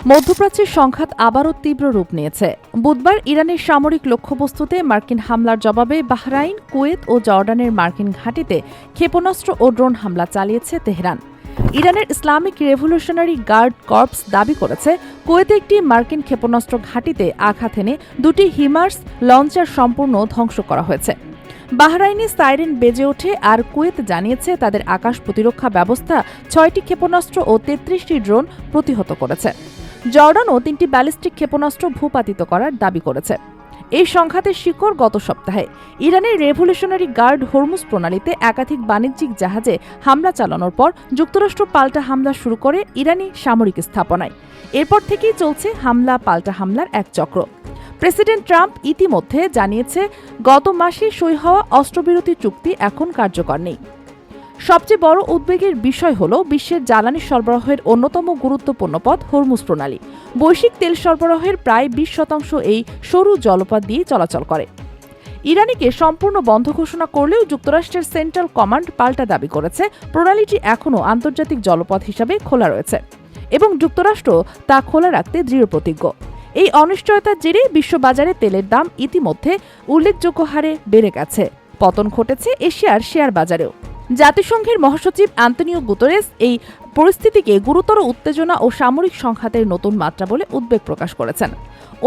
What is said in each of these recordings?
মধ্যপ্রাচ্যের সংঘাত আবারও তীব্র রূপ নিয়েছে। বুধবার ইরানের সামরিক লক্ষ্যবস্তুতে মার্কিন হামলার জবাবে বাহরাইন, কুয়েত ও জর্ডানের মার্কিন ঘাঁটিতে ক্ষেপণাস্ত্র ও ড্রোন হামলা চালিয়েছে তেহরান। ইরানের ইসলামিক রেভলিউশনারি গার্ড কর্পস দাবি করেছে, কুয়েতে একটি মার্কিন ক্ষেপণাস্ত্র ঘাঁটিতে আঘাত এনে দুটি হিমার্স লঞ্চার সম্পূর্ণ ধ্বংস করা হয়েছে। বাহরাইনে সাইরেন বেজে ওঠে আর কুয়েত জানিয়েছে তাদের আকাশ প্রতিরক্ষা ব্যবস্থা ৬টি ক্ষেপণাস্ত্র ও ৩৩টি ড্রোন প্রতিহত করেছে। জর্ডানও ৩টি ব্যালিস্টিক ক্ষেপণাস্ত্র ভূপাতিত করার দাবি করেছে। এই সংঘাতের শিকড় গত সপ্তাহে ইরানের রেভলিউশনারি গার্ড হরমুজ প্রণালীতে একাধিক বাণিজ্যিক জাহাজে হামলা চালানোর পর যুক্তরাষ্ট্র পাল্টা হামলা শুরু করে ইরানি সামরিক স্থাপনায়। এরপর থেকেই চলছে হামলা পাল্টা হামলার এক চক্র। প্রেসিডেন্ট ট্রাম্প ইতিমধ্যে জানিয়েছে, গত মাসে সই হওয়া অস্ত্রবিরতি চুক্তি এখন কার্যকর নেই। সবচেয়ে বড় উদ্বেগের বিষয় হল বিশ্বের জ্বালানি সরবরাহের অন্যতম গুরুত্বপূর্ণ পথ হরমুজ প্রণালী। বৈশ্বিক তেল সরবরাহের প্রায় ২০% এই সরু জলপথ দিয়ে চলাচল করে। ইরানিকে সম্পূর্ণ বন্ধ ঘোষণা করলেও যুক্তরাষ্ট্রের সেন্ট্রাল কমান্ড পাল্টা দাবি করেছে প্রণালীটি এখনও আন্তর্জাতিক জলপথ হিসাবে খোলা রয়েছে এবং যুক্তরাষ্ট্র তা খোলা রাখতে দৃঢ়প্রতিজ্ঞ। এই অনিশ্চয়তার জেরে বিশ্ববাজারে তেলের দাম ইতিমধ্যে উল্লেখযোগ্য হারে বেড়ে গেছে। পতন ঘটেছে এশিয়ার শেয়ার বাজারেও। জাতিসংঘের মহাসচিব আন্তোনিও গুতেরেস এই পরিস্থিতিকে গুরুতর উত্তেজনা ও সামরিক সংঘাতের নতুন মাত্রা বলে উদ্বেগ প্রকাশ করেছেন।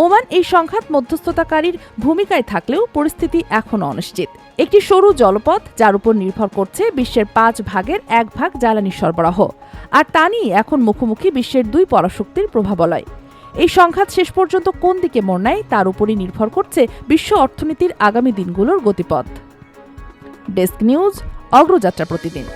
ওমান এই সংঘাত মধ্যস্থতাকারীর ভূমিকায় থাকলেও পরিস্থিতি এখনও অনিশ্চিত। একটি সরু জলপথ যার উপর নির্ভর করছে বিশ্বের ৫ ভাগের ১ ভাগ জ্বালানি সরবরাহ, আর তা নিয়ে এখন মুখোমুখি বিশ্বের ২ পরাশক্তির প্রভাবলয়। এই সংঘাত শেষ পর্যন্ত কোন দিকে মোড় নেয় তার উপরই নির্ভর করছে বিশ্ব অর্থনীতির আগামী দিনগুলোর গতিপথ। ডেস্ক নিউজ, অগ্রযাত্রা প্রতিদিন।